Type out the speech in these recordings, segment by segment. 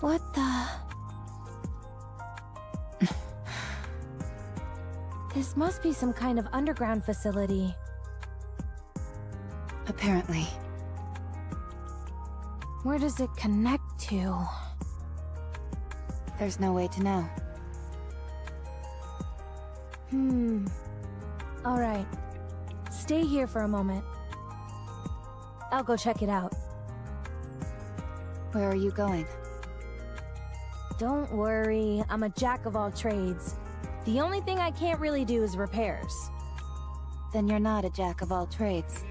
What the... This must be some kind of underground facility. Apparently. Where does it connect to? There's no way to know. Alright. Stay here for a moment. I'll go check it out. Where are you going? Don't worry, I'm a jack of all trades. The only thing I can't really do is repairs. Then you're not a jack of all trades.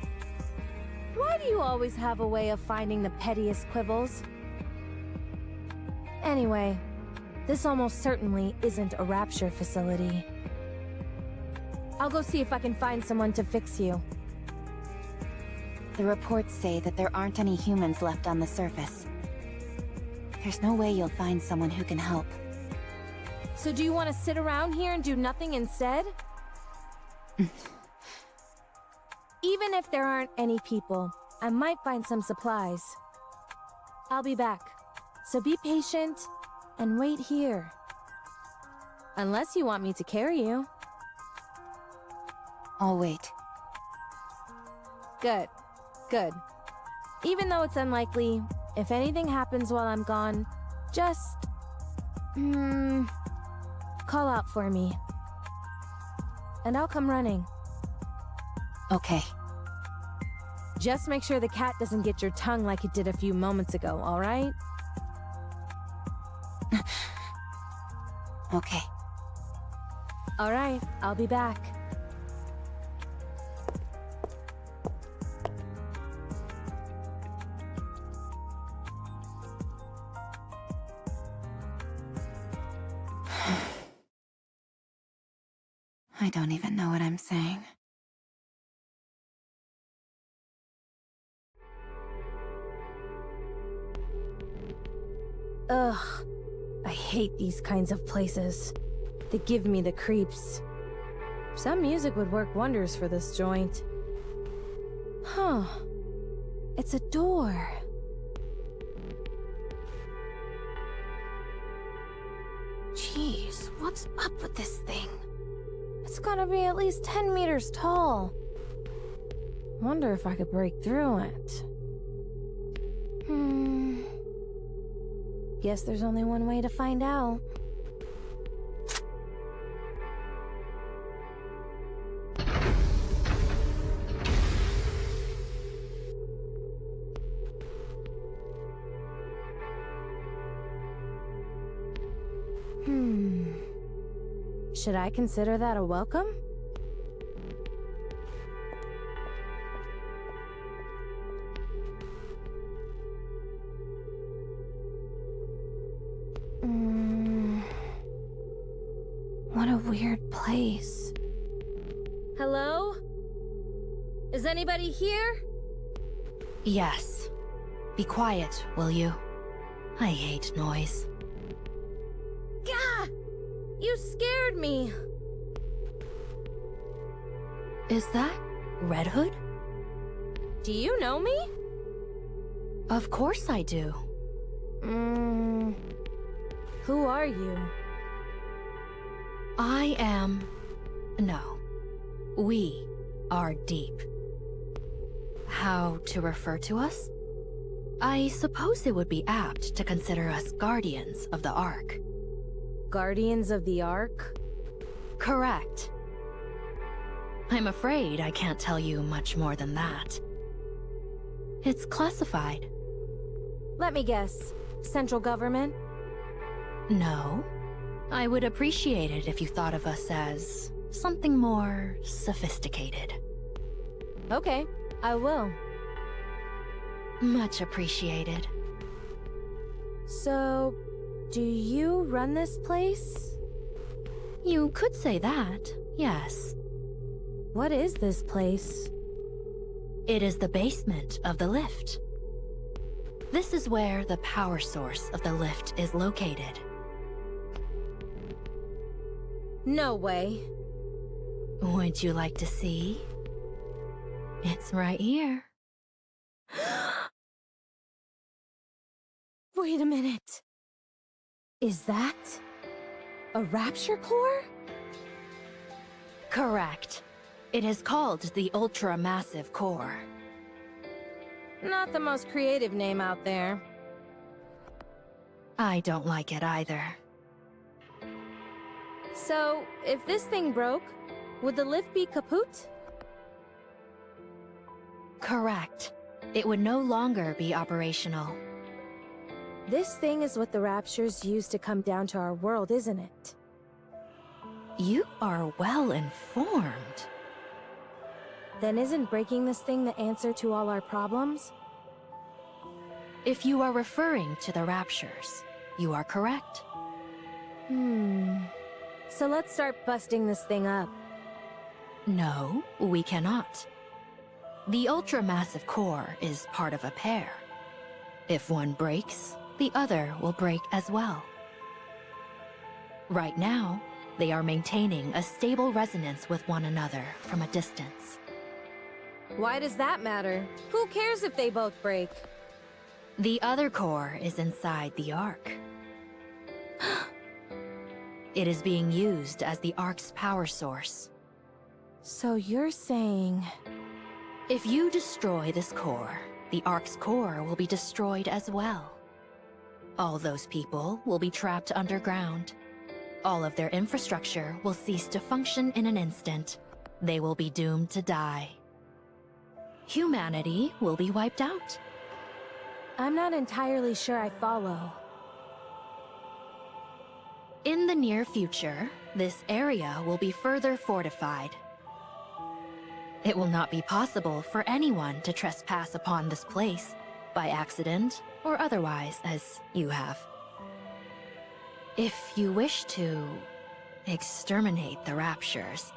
Why do you always have a way of finding the pettiest quibbles? Anyway, this almost certainly isn't a rapture facility. I'll go see if I can find someone to fix you. The reports say that there aren't any humans left on the surface. There's no way you'll find someone who can help. So do you want to sit around here and do nothing instead? Even if there aren't any people, I might find some supplies. I'll be back, so be patient and wait here. Unless you want me to carry you. I'll wait. Good. Good. Even though it's unlikely, if anything happens while I'm gone, just... call out for me. And I'll come running. Okay. Just make sure the cat doesn't get your tongue like it did a few moments ago, alright? Okay. Alright, I'll be back. I don't even know what I'm saying. Ugh. I hate these kinds of places. They give me the creeps. Some music would work wonders for this joint. Huh. It's a door. Jeez, what's up with this thing? It's gotta be at least 10 meters tall. Wonder if I could break through it. Guess there's only one way to find out. Should I consider that a welcome? What a weird place. Hello? Is anybody here? Yes. Be quiet, will you? I hate noise. Gah! You scared me. Is that Red Hood? Do you know me? Of course I do. Who are you? I am... No. We are Deep. How to refer to us? I suppose it would be apt to consider us guardians of the Ark. Guardians of the Ark? Correct. I'm afraid I can't tell you much more than that. It's classified. Let me guess. Central government? No. I would appreciate it if you thought of us as something more sophisticated. Okay, I will. Much appreciated. So, do you run this place? You could say that, yes. What is this place? It is the basement of the lift. This is where the power source of the lift is located. No way. Would you like to see? It's right here. Wait a minute. Is that a rapture core? Correct. It is called the Ultra-Massive Core. Not the most creative name out there. I don't like it either. So, if this thing broke, would the lift be kaput? Correct. It would no longer be operational. This thing is what the Raptures use to come down to our world, isn't it? You are well informed. Then isn't breaking this thing the answer to all our problems? If you are referring to the Raptures, you are correct. So let's start busting this thing up. No, we cannot. The Ultra-Massive Core is part of a pair. If one breaks, the other will break as well. Right now, they are maintaining a stable resonance with one another from a distance. Why does that matter? Who cares if they both break? The other core is inside the Ark. It is being used as the Ark's power source. So you're saying... If you destroy this core, the Ark's core will be destroyed as well. All those people will be trapped underground. All of their infrastructure will cease to function in an instant. They will be doomed to die. Humanity will be wiped out. I'm not entirely sure I follow. In the near future, this area will be further fortified. It will not be possible for anyone to trespass upon this place, by accident or otherwise, as you have. If you wish to exterminate the Raptures,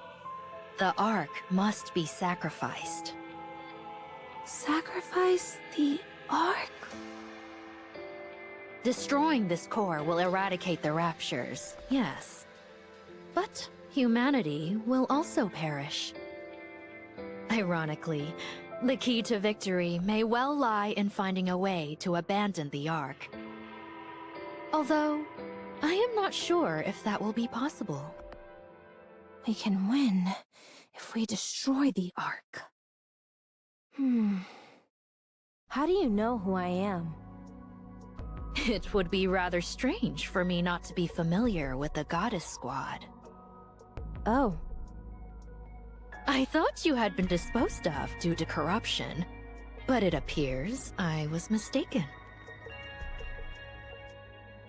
the Ark must be sacrificed. Sacrifice the Ark? Destroying this core will eradicate the Raptures, yes. But humanity will also perish. Ironically, the key to victory may well lie in finding a way to abandon the Ark. Although, I am not sure if that will be possible. We can win if we destroy the Ark. How do you know who I am? It would be rather strange for me not to be familiar with the Goddess Squad. Oh. I thought you had been disposed of due to corruption, but it appears I was mistaken.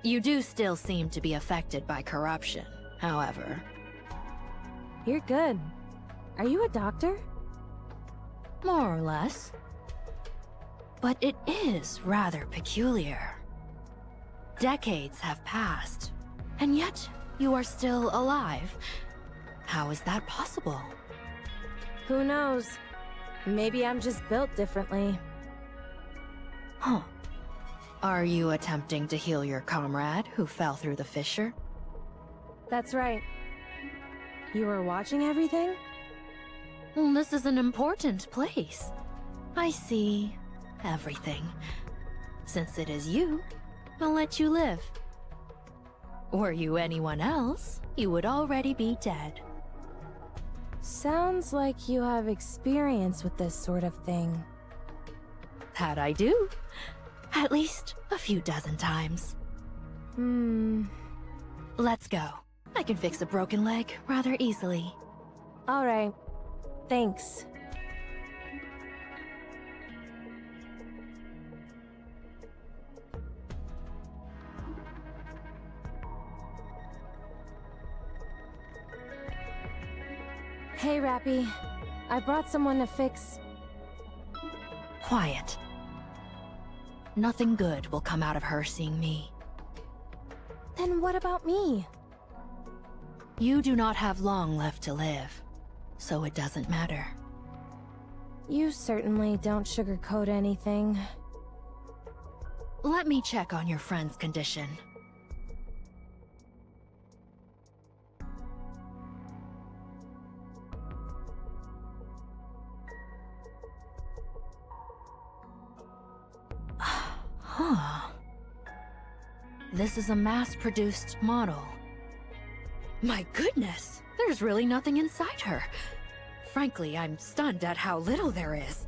You do still seem to be affected by corruption, however. You're good. Are you a doctor? More or less. But it is rather peculiar. Decades have passed, and yet you are still alive. How is that possible? Who knows? Maybe I'm just built differently. Huh. Are you attempting to heal your comrade who fell through the fissure? That's right. You were watching everything? Well, this is an important place. I see everything. Since it is you, I'll let you live. Were you anyone else, you would already be dead. Sounds like you have experience with this sort of thing. That I do. At least a few dozen times. Let's go. I can fix a broken leg rather easily. Alright. Thanks. Hey, Rappy. I brought someone to fix... Quiet. Nothing good will come out of her seeing me. Then what about me? You do not have long left to live, so it doesn't matter. You certainly don't sugarcoat anything. Let me check on your friend's condition. this is a mass-produced model. My goodness, there's really nothing inside her. Frankly, I'm stunned at how little there is.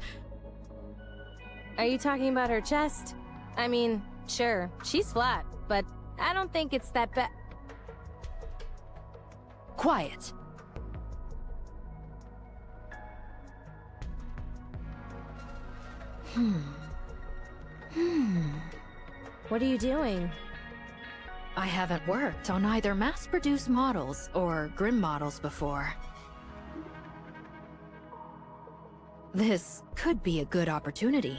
Are you talking about her chest? I mean, sure, she's flat, but I don't think it's that bad. Quiet. What are you doing? I haven't worked on either mass-produced models or Grim models before. This could be a good opportunity.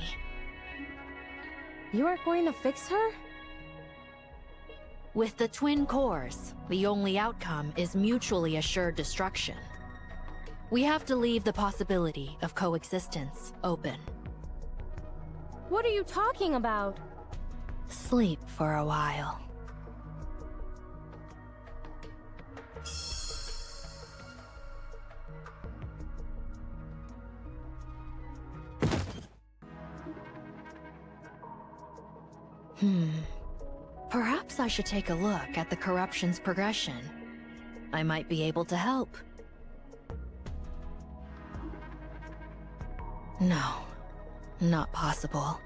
You aren't going to fix her? With the twin cores, the only outcome is mutually assured destruction. We have to leave the possibility of coexistence open. What are you talking about? Sleep for a while. Perhaps I should take a look at the corruption's progression. I might be able to help. No, not possible.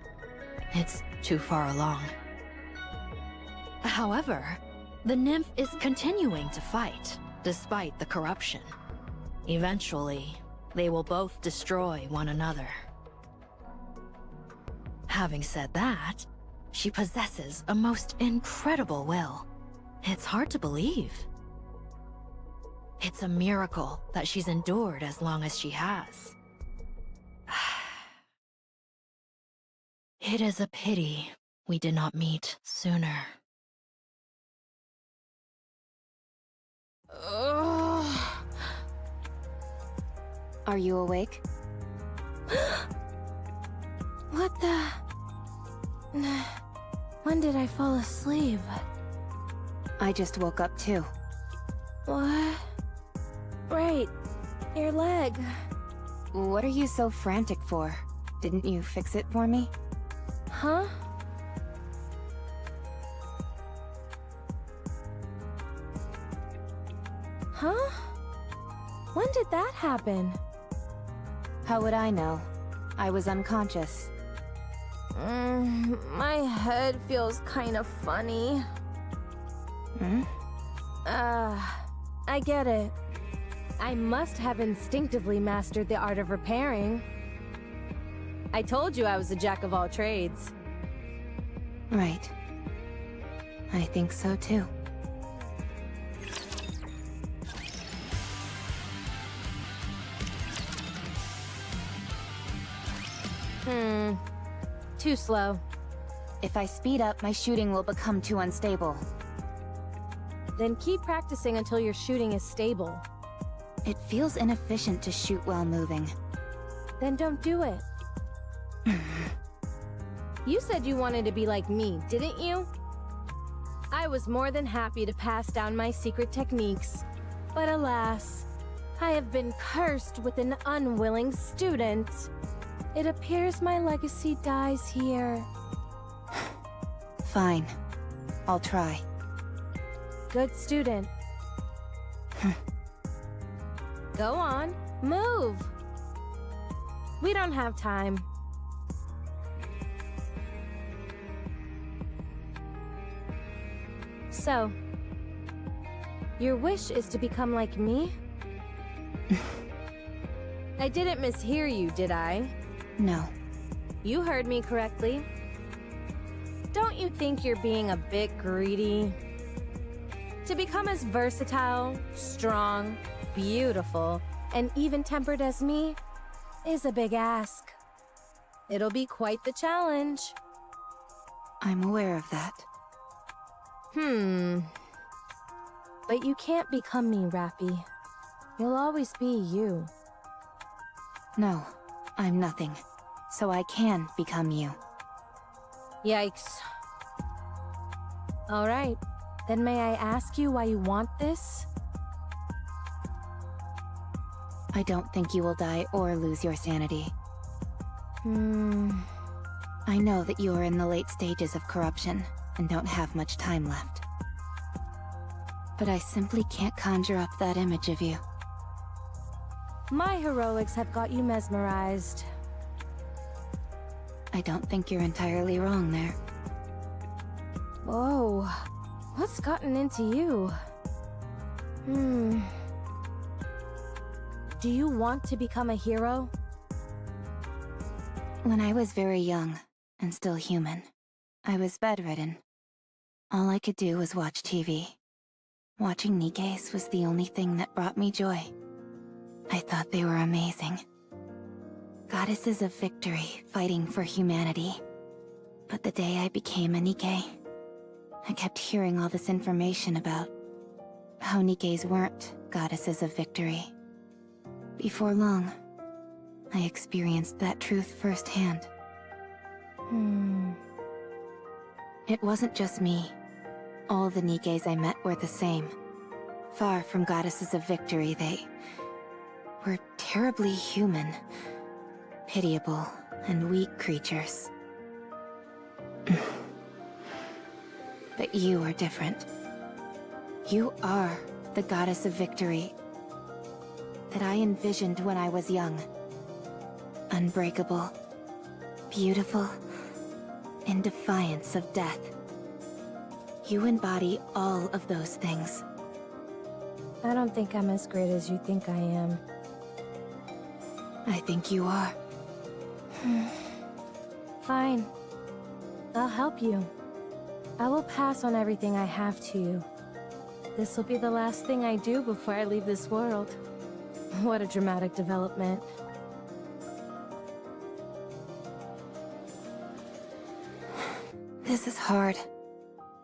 It's too far along. However, the nymph is continuing to fight, despite the corruption. Eventually, they will both destroy one another. Having said that, she possesses a most incredible will. It's hard to believe. It's a miracle that she's endured as long as she has. It is a pity we did not meet sooner. Are you awake? What the... When did I fall asleep? I just woke up too. What? Right. Your leg. What are you so frantic for? Didn't you fix it for me? Huh? Huh? When did that happen? How would I know? I was unconscious. My head feels kind of funny. I get it. I must have instinctively mastered the art of repairing. I told you I was a jack of all trades. Right. I think so too. Too slow. If I speed up, my shooting will become too unstable. Then keep practicing until your shooting is stable. It feels inefficient to shoot while moving. Then don't do it. You said you wanted to be like me, didn't you? I was more than happy to pass down my secret techniques. But alas, I have been cursed with an unwilling student. It appears my legacy dies here. Fine. I'll try. Good student. Go on, move! We don't have time. So, your wish is to become like me? I didn't mishear you, did I? No. You heard me correctly. Don't you think you're being a bit greedy? To become as versatile, strong, beautiful, and even-tempered as me is a big ask. It'll be quite the challenge. I'm aware of that. But you can't become me, Rappy. You'll always be you. No, I'm nothing. So I can become you. Yikes. Alright, then may I ask you why you want this? I don't think you will die or lose your sanity. I know that you are in the late stages of corruption. and don't have much time left. But I simply can't conjure up that image of you. My heroics have got you mesmerized. I don't think you're entirely wrong there. Whoa, what's gotten into you? Do you want to become a hero? When I was very young, and still human, I was bedridden. All I could do was watch TV. Watching Nikke's was the only thing that brought me joy. I thought they were amazing. Goddesses of victory, fighting for humanity. But the day I became a Nikke, I kept hearing all this information about how Nikkes weren't goddesses of victory. Before long, I experienced that truth firsthand. It wasn't just me. All the Nikkes I met were the same. Far from goddesses of victory, they were terribly human, pitiable, and weak creatures. But you are different. You are the goddess of victory that I envisioned when I was young. Unbreakable, beautiful, in defiance of death. You embody all of those things. I don't think I'm as great as you think I am. I think you are. Fine. I'll help you. I will pass on everything I have to you. This will be the last thing I do before I leave this world. What a dramatic development. This is hard.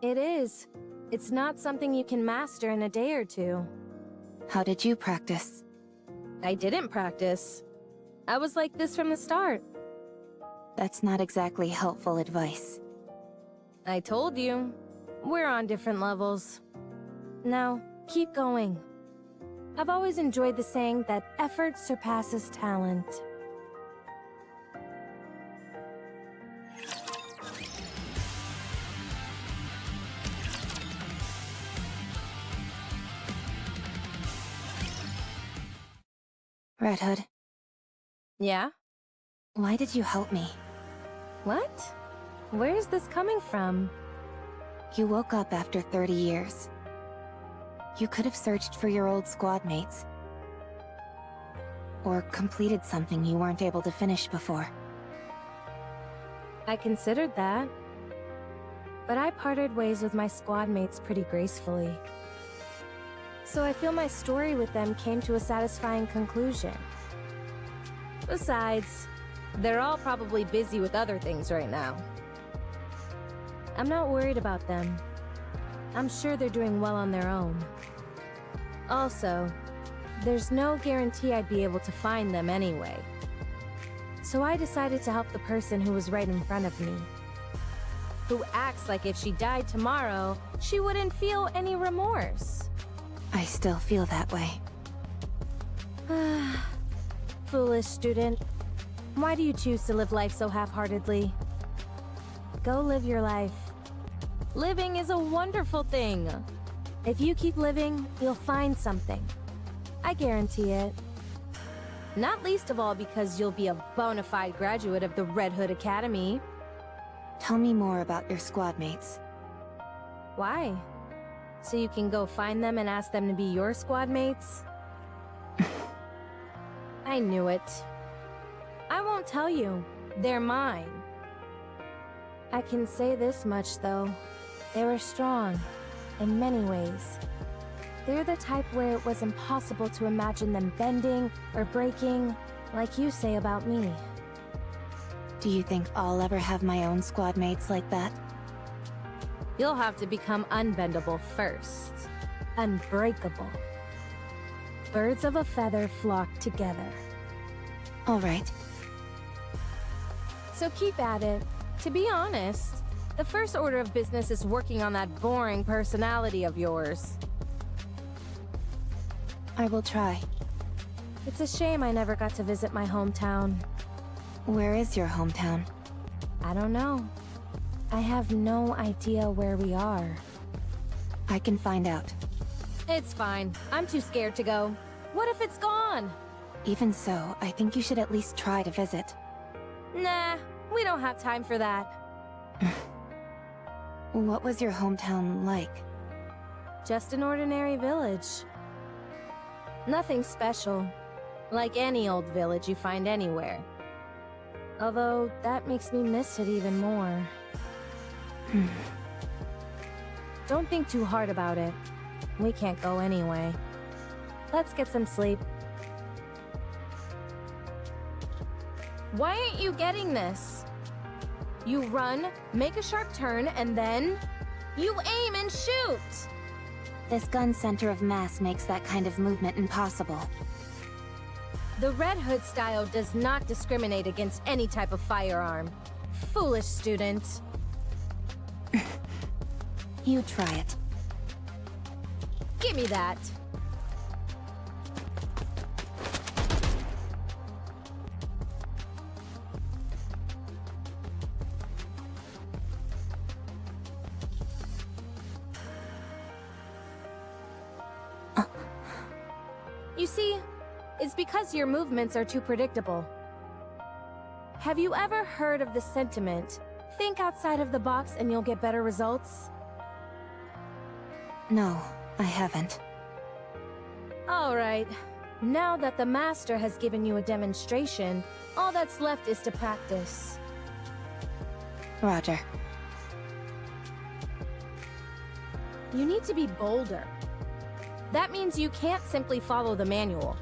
It is. It's not something you can master in a day or two. How did you practice? I didn't practice. I was like this from the start. That's not exactly helpful advice. I told you. We're on different levels. Now, keep going. I've always enjoyed the saying that effort surpasses talent. Red Hood, Yeah? why did you help me? What? Where's this coming from? You woke up after 30 years. You could have searched for your old squad mates. Or completed something you weren't able to finish before. I considered that. But I parted ways with my squad mates pretty gracefully. So I feel my story with them came to a satisfying conclusion. Besides, they're all probably busy with other things right now. I'm not worried about them. I'm sure they're doing well on their own. Also, there's no guarantee I'd be able to find them anyway. So I decided to help the person who was right in front of me. Who acts like if she died tomorrow, she wouldn't feel any remorse. I still feel that way. Foolish student. Why do you choose to live life so half-heartedly? Go live your life. Living is a wonderful thing. If you keep living, you'll find something. I guarantee it. Not least of all because you'll be a bona fide graduate of the Red Hood Academy. Tell me more about your squad mates. Why? So you can go find them and ask them to be your squad mates? I knew it. I won't tell you. They're mine. I can say this much, though. They were strong, in many ways. They're the type where it was impossible to imagine them bending or breaking, like you say about me. Do you think I'll ever have my own squad mates like that? You'll have to become unbendable first. Unbreakable. Birds of a feather flock together. All right. So keep at it. To be honest, the first order of business is working on that boring personality of yours. I will try. It's a shame I never got to visit my hometown. Where is your hometown? I don't know. I have no idea where we are. I can find out. It's fine. I'm too scared to go. What if it's gone? Even so, I think you should at least try to visit. Nah, we don't have time for that. What was your hometown like? Just an ordinary village. Nothing special. Like any old village you find anywhere. Although, that makes me miss it even more. Don't think too hard about it. We can't go anyway. Let's get some sleep. Why aren't you getting this? You run, make a sharp turn, and then... you aim and shoot! This gun's center of mass makes that kind of movement impossible. The Red Hood style does not discriminate against any type of firearm. Foolish student. You try it. Give me that. You see, it's because your movements are too predictable. Have you ever heard of the sentiment, think outside of the box and you'll get better results? No, I haven't. Alright. Now that the Master has given you a demonstration, all that's left is to practice. Roger. You need to be bolder. That means you can't simply follow the manual.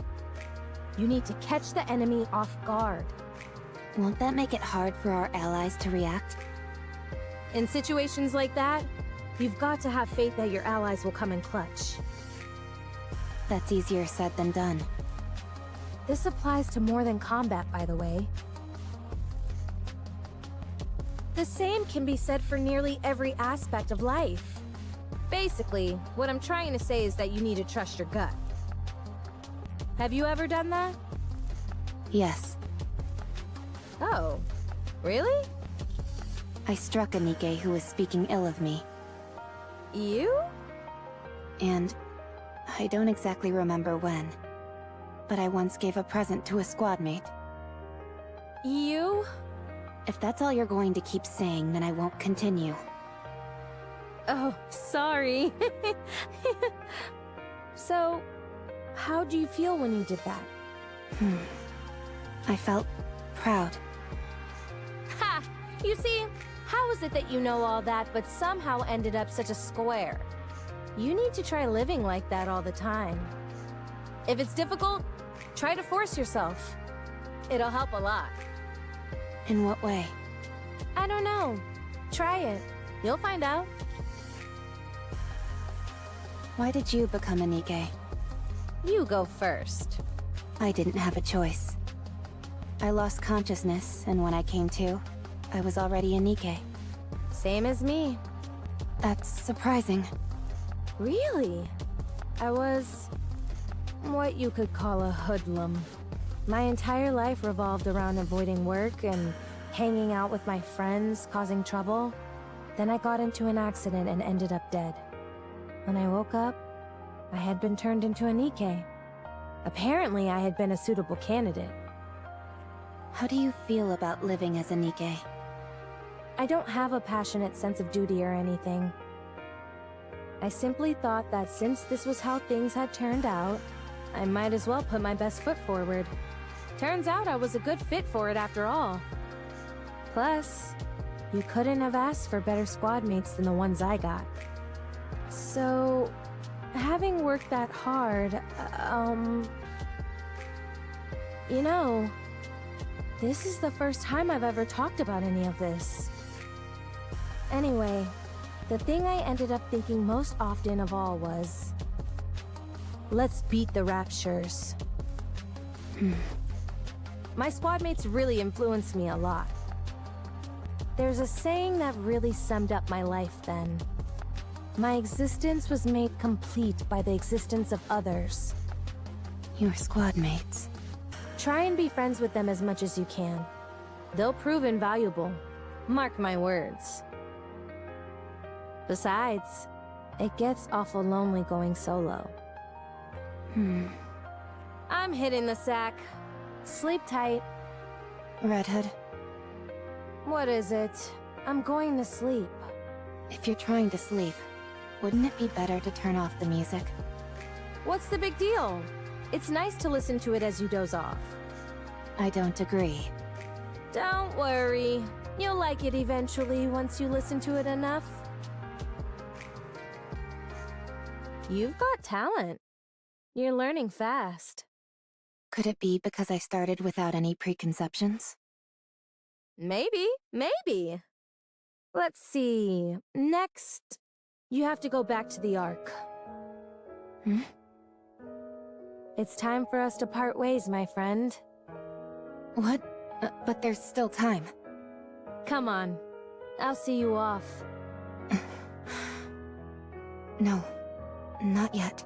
You need to catch the enemy off guard. Won't that make it hard for our allies to react? In situations like that, you've got to have faith that your allies will come in clutch. That's easier said than done. This applies to more than combat, by the way. The same can be said for nearly every aspect of life. Basically, what I'm trying to say is that you need to trust your gut. Have you ever done that? Yes. Oh, really? I struck a Nikke who was speaking ill of me. You? And I don't exactly remember when, but I once gave a present to a squad mate. You? If that's all you're going to keep saying, then I won't continue. Oh, sorry. So, how do you feel when you did that? I felt proud. Ha! You see, how is it that you know all that but somehow ended up such a square? You need to try living like that all the time. If it's difficult, try to force yourself. It'll help a lot. In what way? I don't know. Try it. You'll find out. Why did you become a Nikke? You go first. I didn't have a choice. I lost consciousness, and when I came to, I was already a Nikke. Same as me. That's surprising. Really? I was... what you could call a hoodlum. My entire life revolved around avoiding work and hanging out with my friends, causing trouble. Then I got into an accident and ended up dead. When I woke up, I had been turned into a Nikke. Apparently, I had been a suitable candidate. How do you feel about living as a Nikke? I don't have a passionate sense of duty or anything. I simply thought that since this was how things had turned out, I might as well put my best foot forward. Turns out I was a good fit for it after all. Plus, you couldn't have asked for better squad mates than the ones I got. So, having worked that hard, you know, this is the first time I've ever talked about any of this. Anyway, the thing I ended up thinking most often of all was, let's beat the Raptures. My squad mates really influenced me a lot. There's a saying that really summed up my life then. My existence was made complete by the existence of others. Your squad mates. Try and be friends with them as much as you can. They'll prove invaluable. Mark my words. Besides, it gets awful lonely going solo. I'm hitting the sack. Sleep tight. Red Hood, What is it? I'm going to sleep. if you're trying to sleep, wouldn't it be better to turn off the music? What's the big deal? It's nice to listen to it as you doze off. I don't agree. Don't worry. You'll like it eventually once you listen to it enough. You've got talent. You're learning fast. Could it be because I started without any preconceptions? Maybe. Let's see. Next, you have to go back to the Ark. It's time for us to part ways, my friend. What? But there's still time. Come on. I'll see you off. No, not yet.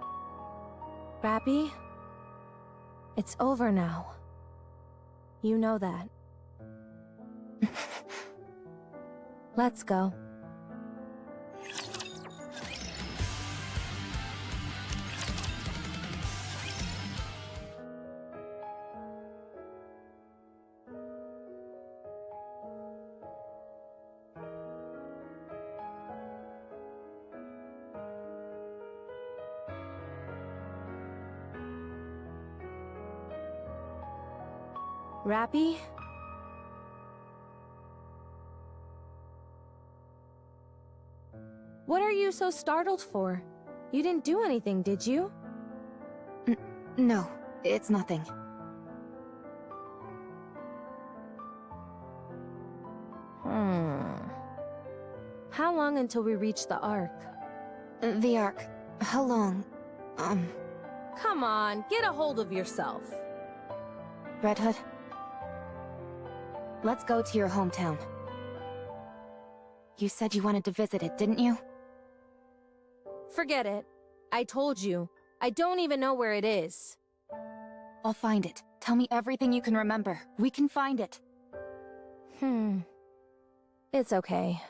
Rappy? It's over now. You know that. Let's go. Rappy? What are you so startled for? You didn't do anything, did you? No, it's nothing. How long until we reach the Ark? The Ark. How long? Come on, get a hold of yourself. Red Hood? Let's go to your hometown. You said you wanted to visit it, didn't you? Forget it. I told you. I don't even know where it is. I'll find it. Tell me everything you can remember. We can find it. It's okay.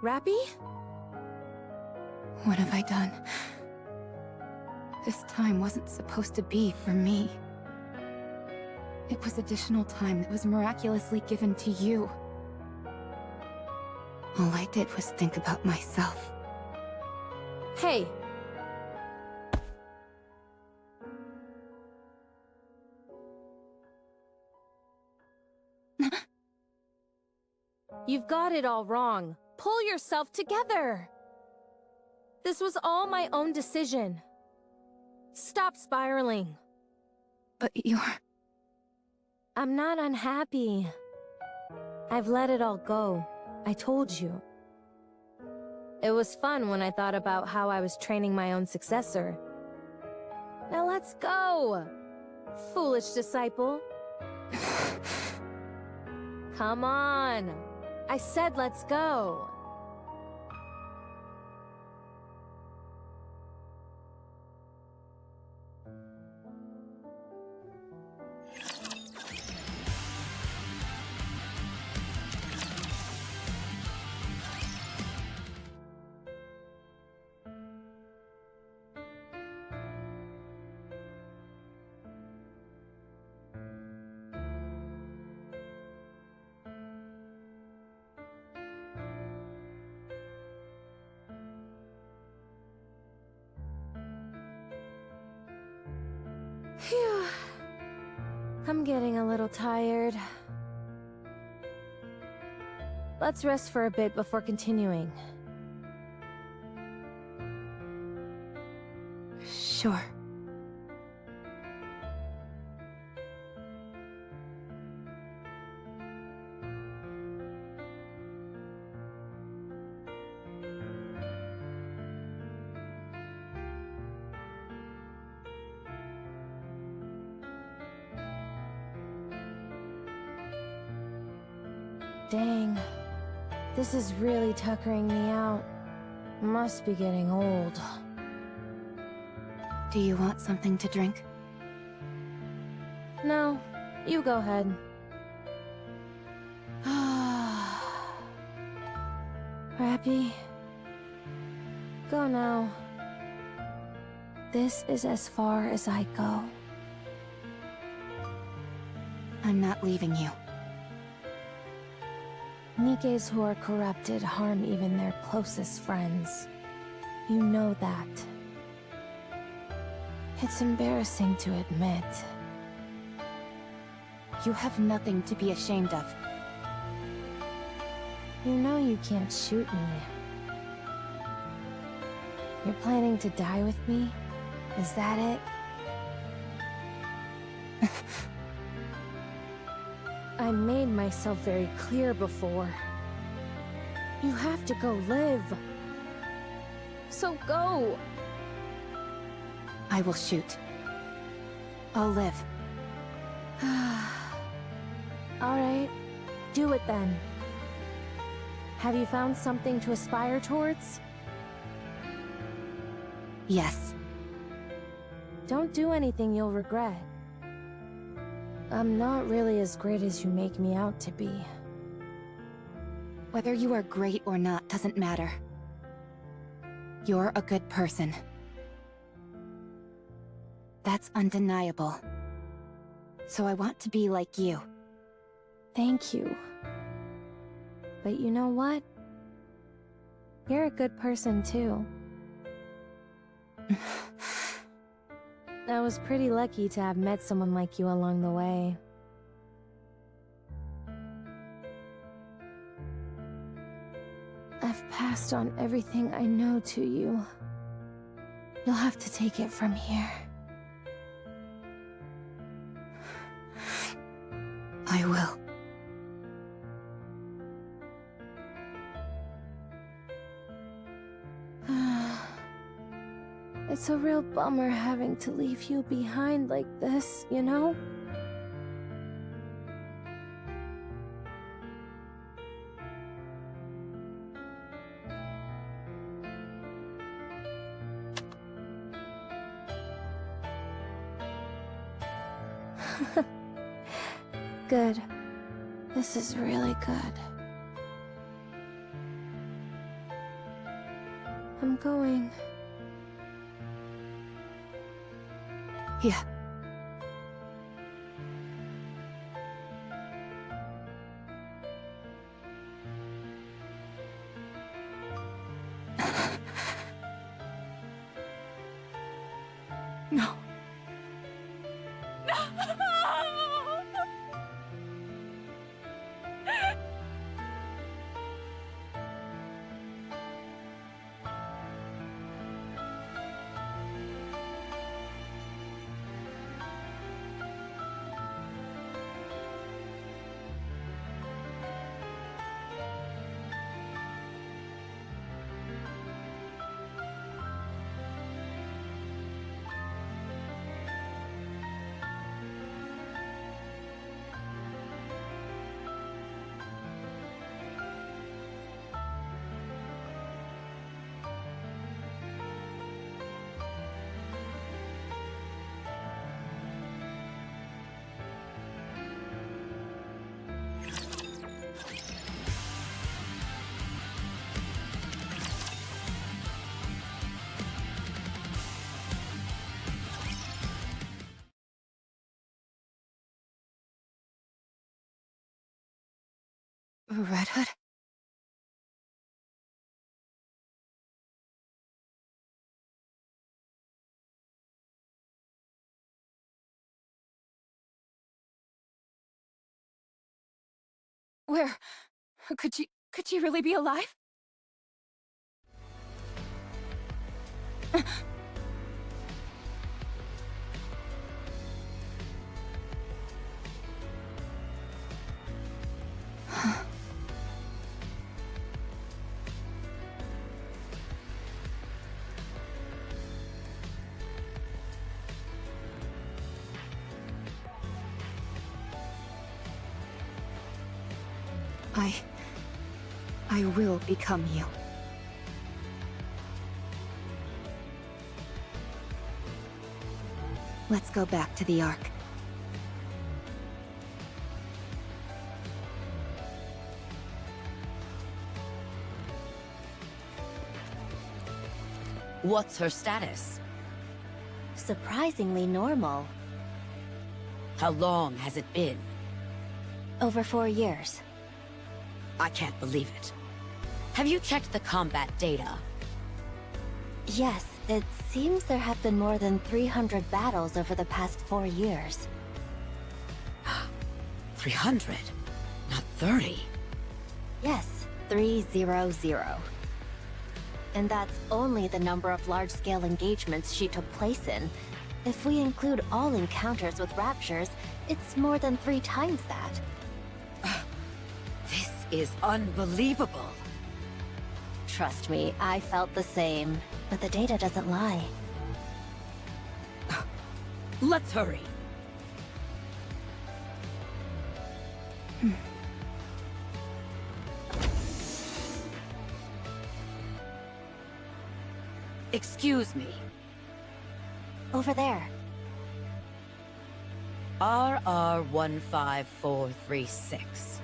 Rappy? What have I done? This time wasn't supposed to be for me. It was additional time that was miraculously given to you. All I did was think about myself. Hey! You've got it all wrong. Pull yourself together! This was all my own decision. Stop spiraling. But you're... I'm not unhappy. I've let it all go. I told you. It was fun when I thought about how I was training my own successor. Now let's go! Foolish disciple. Come on! I said let's go! Phew. I'm getting a little tired. Let's rest for a bit before continuing. Sure. Dang. This is really tuckering me out. Must be getting old. Do you want something to drink? No, you go ahead. Rappy, go now. This is as far as I go. I'm not leaving you. Nikkes who are corrupted harm even their closest friends. You know that. It's embarrassing to admit. You have nothing to be ashamed of. You know you can't shoot me. You're planning to die with me? Is that it? I made myself very clear before. You have to go live. So go! I will shoot. I'll live. Alright, do it then. Have you found something to aspire towards? Yes. Don't do anything you'll regret. I'm not really as great as you make me out to be. Whether you are great or not doesn't matter. You're a good person. That's undeniable. So I want to be like you. Thank you. But you know what? You're a good person too. I was pretty lucky to have met someone like you along the way. I've passed on everything I know to you. You'll have to take it from here. I will. It's a real bummer having to leave you behind like this, you know? Good. This is really good. I'm going. Yeah. No. Red Hood? Where? Could she really be alive? I will become you. Let's go back to the Ark. What's her status? Surprisingly normal. How long has it been? Over 4 years. I can't believe it. Have you checked the combat data? Yes, it seems there have been more than 300 battles over the past 4 years. 300, not 30. Yes, 300. And that's only the number of large-scale engagements she took place in. If we include all encounters with raptures, it's more than 3 times that. This is unbelievable. Trust me, I felt the same. But the data doesn't lie. Let's hurry. Excuse me. Over there. RR15436.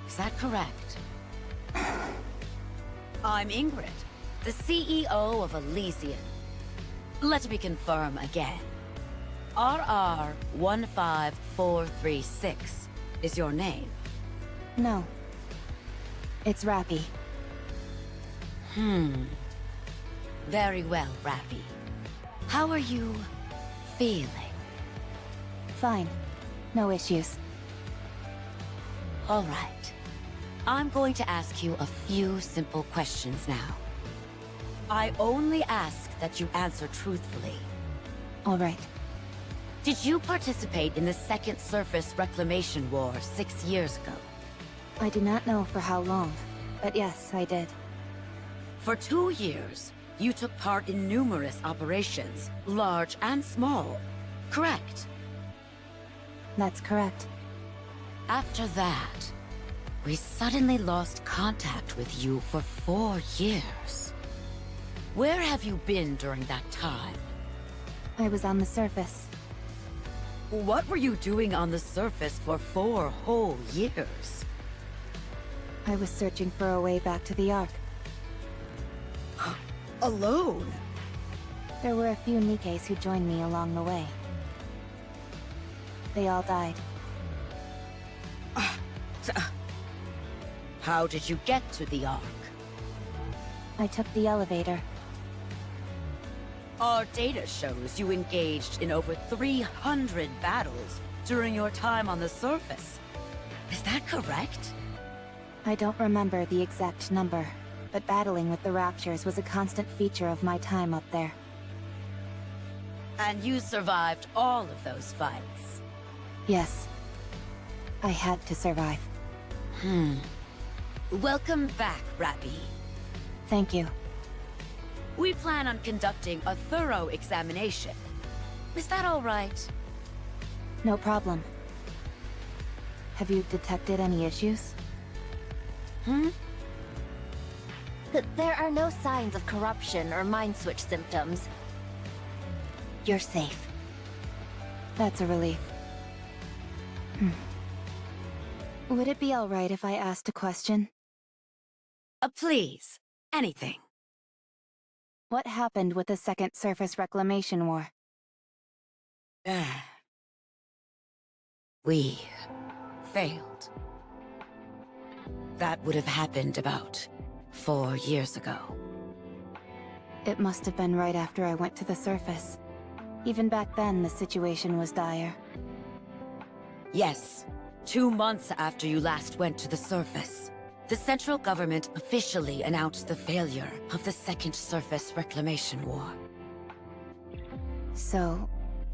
Is that correct? I'm Ingrid, the CEO of Elysian. Let me confirm again. RR15436 is your name? No. It's Rappy. Very well, Rappy. How are you feeling? Fine. No issues. All right. I'm going to ask you a few simple questions now. I only ask that you answer truthfully. All right. Did you participate in the Second Surface Reclamation War 6 years ago? I do not know for how long, but yes, I did. For 2 years, you took part in numerous operations, large and small, correct? That's correct. After that, we suddenly lost contact with you for 4 years. Where have you been during that time? I was on the surface. What were you doing on the surface for 4 whole years? I was searching for a way back to the Ark. Alone? There were a few Nikkes who joined me along the way. They all died. How did you get to the Ark? I took the elevator. Our data shows you engaged in over 300 battles during your time on the surface. Is that correct? I don't remember the exact number, but battling with the Raptures was a constant feature of my time up there. And you survived all of those fights? Yes. I had to survive. Welcome back, Rappy. Thank you. We plan on conducting a thorough examination. Is that all right? No problem. Have you detected any issues? There are no signs of corruption or mind switch symptoms. You're safe. That's a relief. Would it be alright if I asked a question? Please. Anything. What happened with the Second Surface Reclamation War? We failed. That would have happened about 4 years ago. It must have been right after I went to the surface. Even back then, the situation was dire. Yes, 2 months after you last went to the surface, the central government officially announced the failure of the Second Surface Reclamation War. So,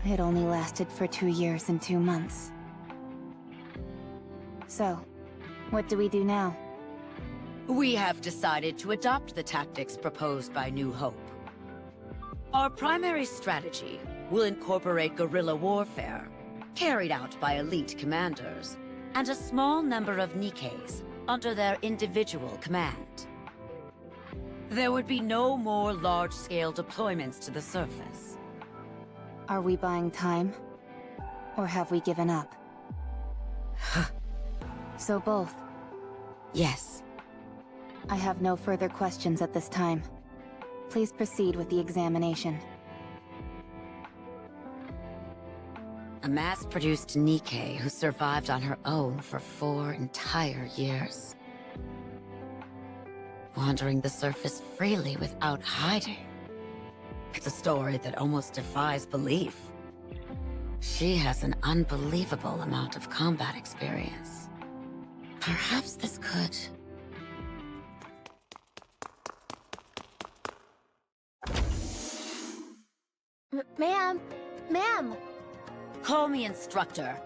it only lasted for 2 years and 2 months. So, what do we do now? We have decided to adopt the tactics proposed by New Hope. Our primary strategy will incorporate guerrilla warfare, carried out by elite commanders, and a small number of Nikkes under their individual command. There would be no more large-scale deployments to the surface. Are we buying time? Or have we given up? So both. Yes. I have no further questions at this time. Please proceed with the examination. A mass-produced Nikke who survived on her own for 4 entire years. Wandering the surface freely without hiding. It's a story that almost defies belief. She has an unbelievable amount of combat experience. Perhaps this could... Ma'am! Ma'am! Call me instructor.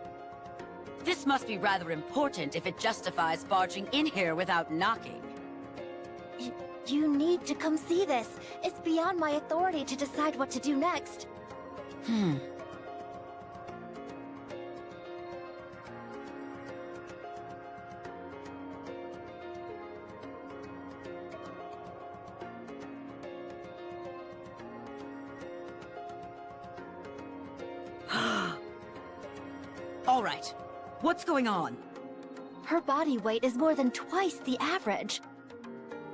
This must be rather important if it justifies barging in here without knocking. You need to come see this. It's beyond my authority to decide what to do next. All right. What's going on? Her body weight is more than twice the average.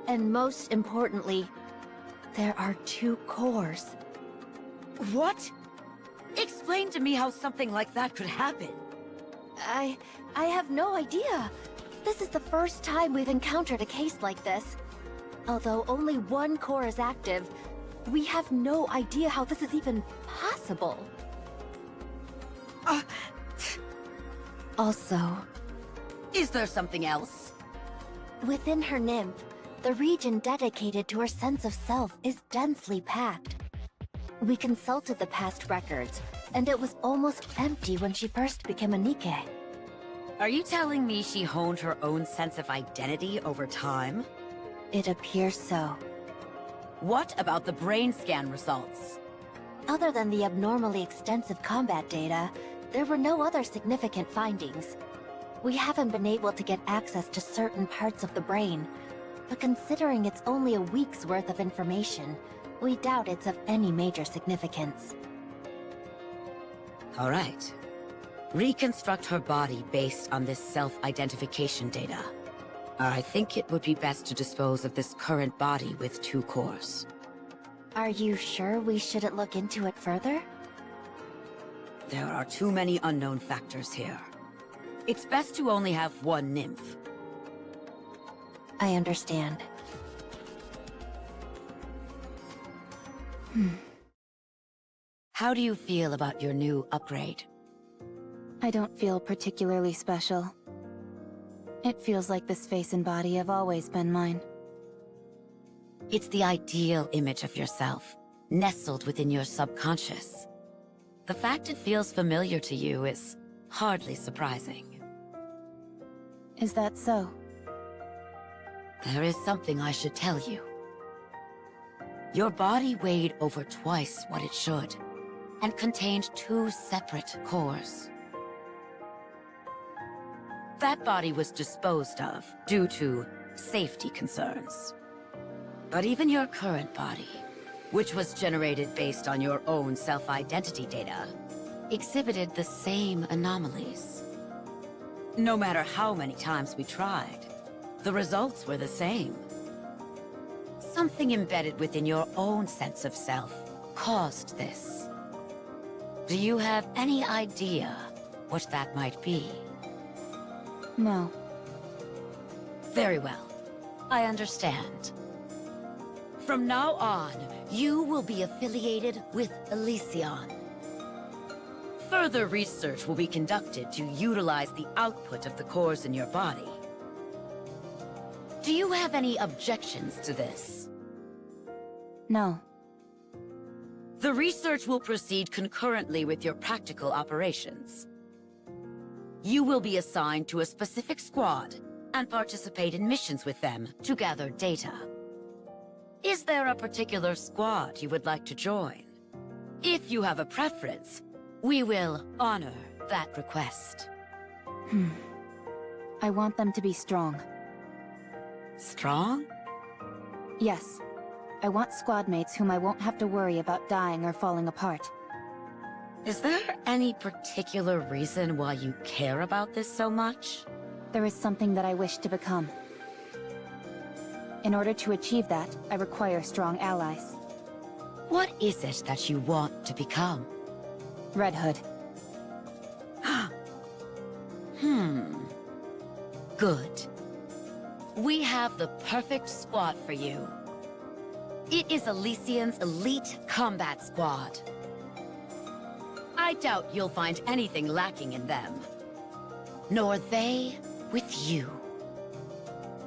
And most importantly, there are 2 cores. What? Explain to me how something like that could happen. I have no idea. This is the first time we've encountered a case like this. Although only 1 core is active, we have no idea how this is even possible. Also, Is there something else? within her nymph, the region dedicated to her sense of self is densely packed. We consulted the past records, and it was almost empty when she first became a Nikke. Are you telling me she honed her own sense of identity over time? It appears so. What about the brain scan results? Other than the abnormally extensive combat data, there were no other significant findings. We haven't been able to get access to certain parts of the brain, but considering it's only a week's worth of information, we doubt it's of any major significance. All right. Reconstruct her body based on this self-identification data. I think it would be best to dispose of this current body with 2 cores. Are you sure we shouldn't look into it further? There are too many unknown factors here. It's best to only have 1 nymph. I understand. How do you feel about your new upgrade? I don't feel particularly special. It feels like this face and body have always been mine. It's the ideal image of yourself, nestled within your subconscious. The fact it feels familiar to you is hardly surprising. Is that so? There is something I should tell you. Your body weighed over twice what it should, and contained 2 separate cores. That body was disposed of due to safety concerns. But even your current body, which was generated based on your own self-identity data, exhibited the same anomalies. No matter how many times we tried, the results were the same. Something embedded within your own sense of self caused this. Do you have any idea what that might be? No. Very well. I understand. From now on, you will be affiliated with Elysion. Further research will be conducted to utilize the output of the cores in your body. Do you have any objections to this? No. The research will proceed concurrently with your practical operations. You will be assigned to a specific squad and participate in missions with them to gather data. Is there a particular squad you would like to join? If you have a preference, we will honor that request. I want them to be strong. Strong? Yes. I want squad mates whom I won't have to worry about dying or falling apart. Is there any particular reason why you care about this so much? There is something that I wish to become. In order to achieve that, I require strong allies. What is it that you want to become? Red Hood. Good. We have the perfect squad for you. It is Elysian's elite combat squad. I doubt you'll find anything lacking in them. Nor they with you.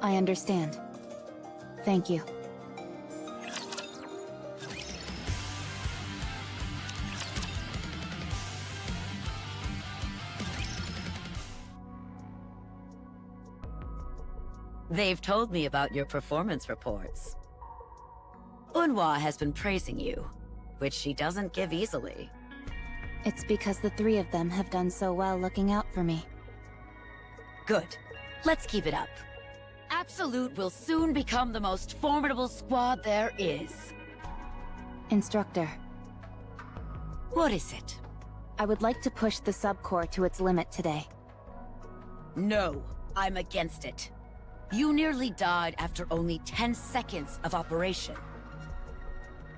I understand. Thank you. They've told me about your performance reports. Unhwa has been praising you, which she doesn't give easily. It's because the three of them have done so well looking out for me. Good. Let's keep it up. Absolute will soon become the most formidable squad there is. Instructor, What is it? I would like to push the subcore to its limit today. No, I'm against it. You nearly died after only 10 seconds of operation.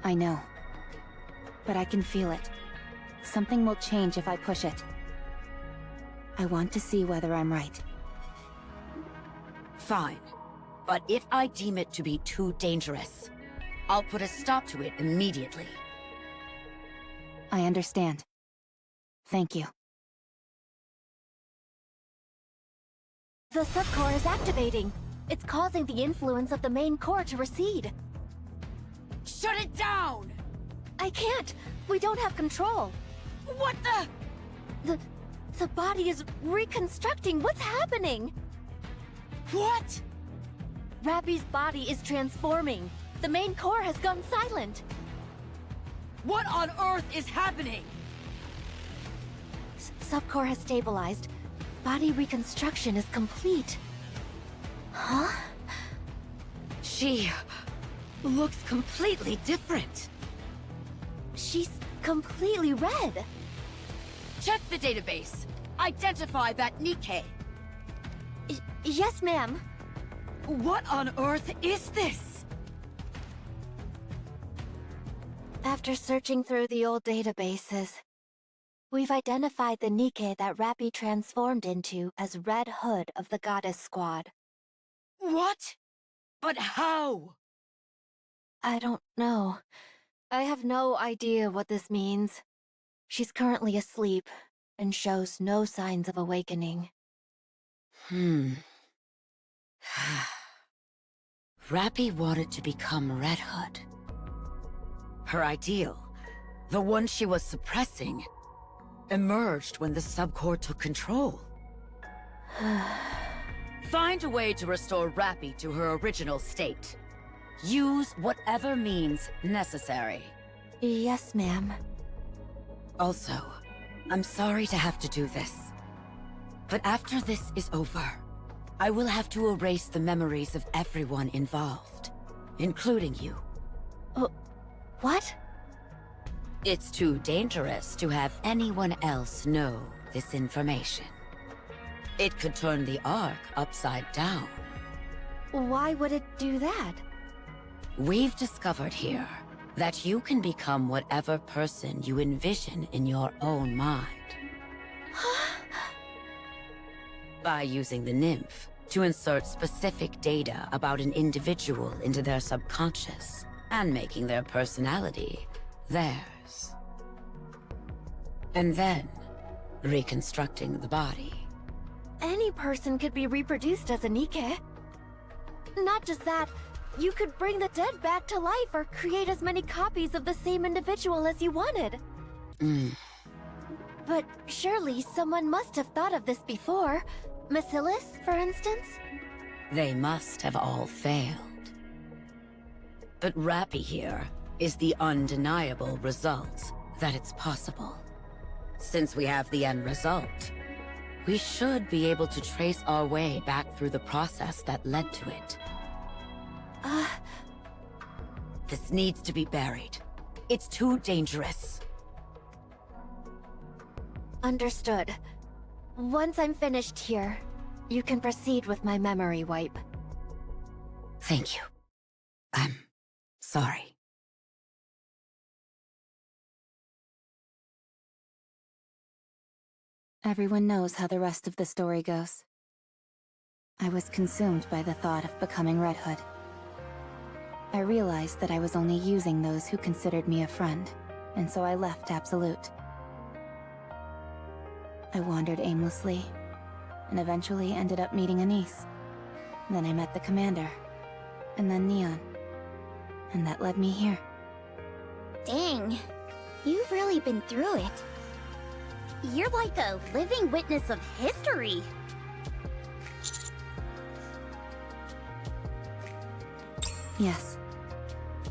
I know. But I can feel it. Something will change if I push it. I want to see whether I'm right. Fine. But if I deem it to be too dangerous, I'll put a stop to it immediately. I understand. Thank you. The subcore is activating. It's causing the influence of the main core to recede. Shut it down! I can't! We don't have control. What the? The body is reconstructing. What's happening? What? Rappy's body is transforming. The main core has gone silent. What on earth is happening? Subcore has stabilized. Body reconstruction is complete. Huh? She looks completely different. She's completely red. Check the database. Identify that Nikke. Yes, ma'am. What on earth is this? After searching through the old databases, we've identified the Nikke that Rappy transformed into as Red Hood of the Goddess Squad. What? But how? I don't know. I have no idea what this means. She's currently asleep and shows no signs of awakening. Rappy wanted to become Red Hood. Her ideal, the one she was suppressing, emerged when the subcore took control. Find a way to restore Rappy to her original state. Use whatever means necessary. Yes, ma'am. Also, I'm sorry to have to do this. But after this is over, I will have to erase the memories of everyone involved, including you. What? It's too dangerous to have anyone else know this information. It could turn the Ark upside down. Why would it do that? We've discovered here that you can become whatever person you envision in your own mind. By using the nymph to insert specific data about an individual into their subconscious and making their personality theirs. And then reconstructing the body. Any person could be reproduced as a Nikke. Not just that, you could bring the dead back to life or create as many copies of the same individual as you wanted. But surely someone must have thought of this before. Bacillus, for instance? They must have all failed. But Rappy here is the undeniable result that it's possible. Since we have the end result, we should be able to trace our way back through the process that led to it. This needs to be buried. It's too dangerous. Understood. Once I'm finished here, you can proceed with my memory wipe. Thank you. I'm sorry. Everyone knows how the rest of the story goes. I was consumed by the thought of becoming Red Hood. I realized that I was only using those who considered me a friend, and so I left Absolute. I wandered aimlessly, and eventually ended up meeting Anise. Then I met the commander, and then Neon. And that led me here. Dang, you've really been through it. You're like a living witness of history. Yes.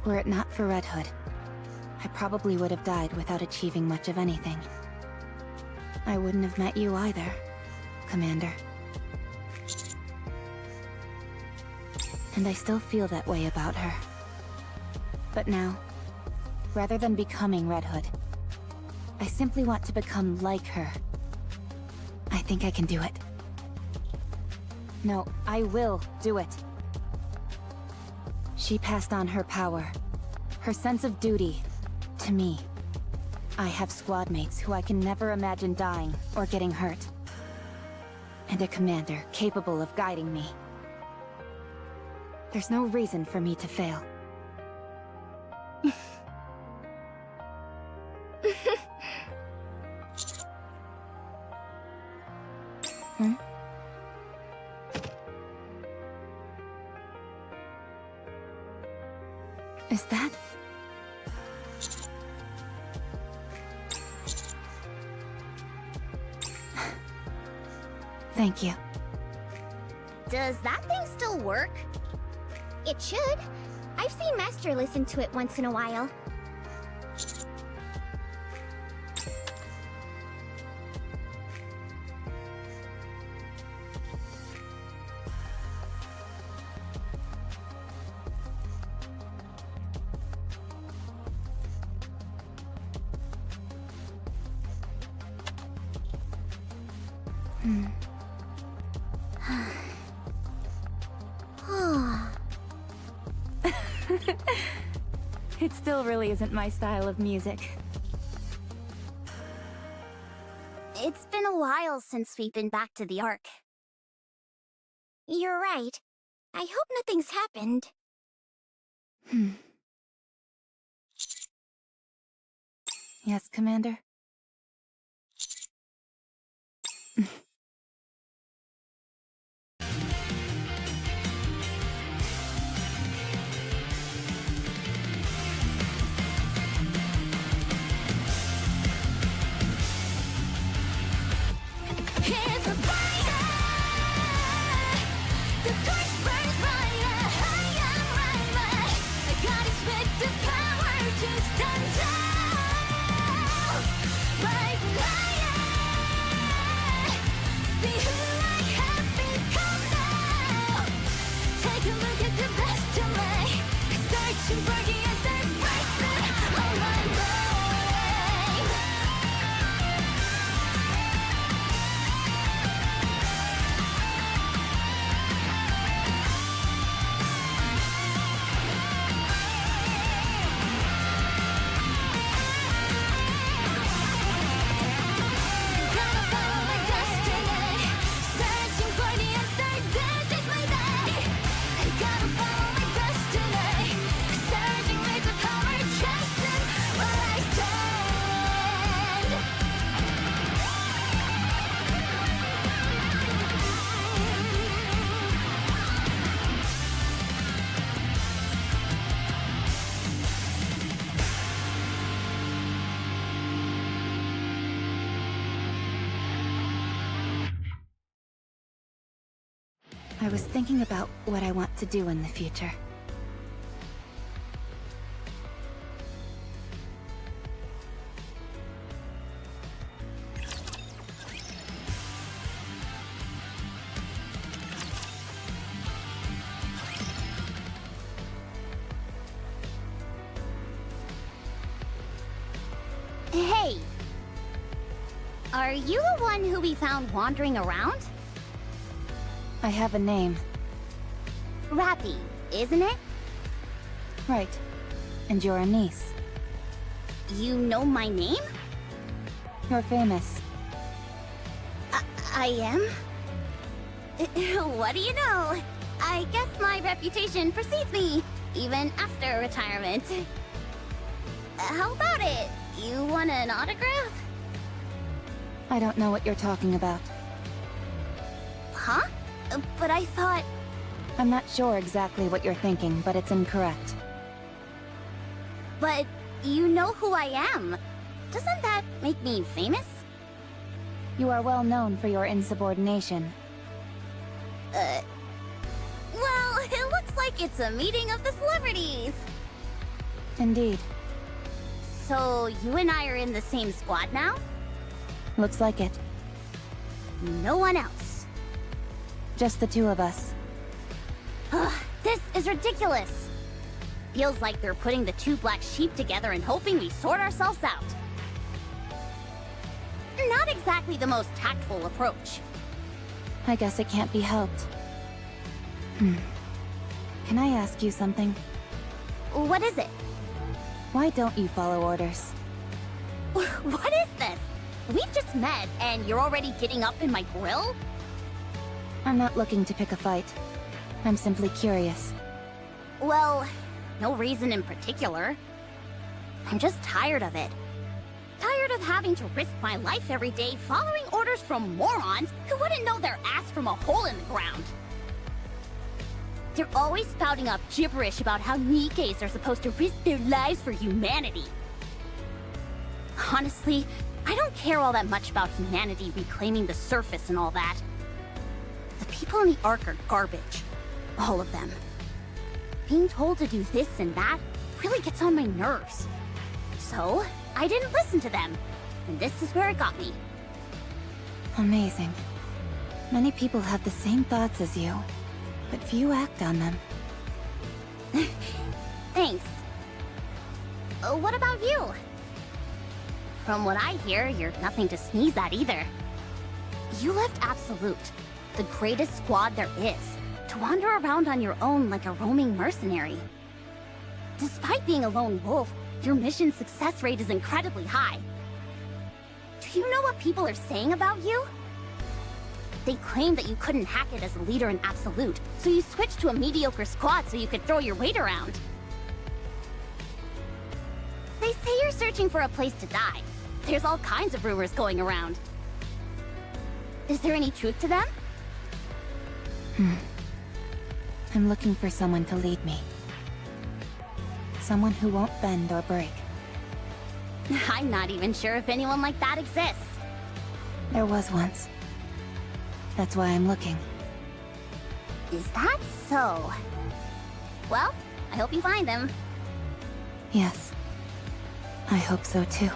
Were it not for Red Hood, I probably would have died without achieving much of anything. I wouldn't have met you either, Commander. And I still feel that way about her. But now, rather than becoming Red Hood, I simply want to become like her. I think I can do it. No, I will do it. She passed on her power, her sense of duty, to me. I have squad mates who I can never imagine dying or getting hurt. And a commander capable of guiding me. There's no reason for me to fail. Hmm? Is that... Thank you. Does that thing still work? It should. I've seen Master listen to it once in a while. It still really isn't my style of music. It's been a while since we've been back to the Ark. You're right. I hope nothing's happened. Yes, Commander? Here's a fire! The torch burns brighter, higher, brighter. I got expect the power to stand tall. Rising higher. See who I have become now. Take a look at the best of me. Searching for the answer, person on my way. Gotta follow my destiny, searching for the answer. This is my day. Gotta follow my destiny, surging with the power, chasing where I stand. I was thinking about what I want to do in the future. Hey, Are you the one who we found wandering around? I have a name. Rappy, isn't it? Right. And you're a niece. You know my name? You're famous. I am? What do you know? I guess my reputation precedes me, even after retirement. How about it? You want an autograph? I don't know what you're talking about. Huh? But I thought... I'm not sure exactly what you're thinking, but it's incorrect. But you know who I am. Doesn't that make me famous? You are well known for your insubordination. Well, it looks like it's a meeting of the celebrities. Indeed. So you and I are in the same squad now? Looks like it. No one else. Just the two of us. Ugh, this is ridiculous. Feels like they're putting the two black sheep together and hoping we sort ourselves out. Not exactly the most tactful approach. I guess it can't be helped. Can I ask you something? What is it? Why don't you follow orders? What is this? We've just met, and you're already getting up in my grill? I'm not looking to pick a fight. I'm simply curious. Well, no reason in particular. I'm just tired of it. Tired of having to risk my life every day following orders from morons who wouldn't know their ass from a hole in the ground. They're always spouting up gibberish about how Nikkes are supposed to risk their lives for humanity. Honestly, I don't care all that much about humanity reclaiming the surface and all that. The people in the Ark are garbage. All of them. Being told to do this and that really gets on my nerves. So, I didn't listen to them. And this is where it got me. Amazing. Many people have the same thoughts as you, but few act on them. Thanks. What about you? From what I hear, you're nothing to sneeze at either. You left Absolute, the greatest squad there is, to wander around on your own like a roaming mercenary. Despite being a lone wolf, your mission success rate is incredibly high. Do you know what people are saying about you? They claim that you couldn't hack it as a leader in Absolute, so you switched to a mediocre squad so you could throw your weight around. They say you're searching for a place to die. There's all kinds of rumors going around. Is there any truth to them? I'm looking for someone to lead me. Someone who won't bend or break. I'm not even sure if anyone like that exists. There was once. That's why I'm looking. Is that so? Well, I hope you find them. Yes. I hope so too.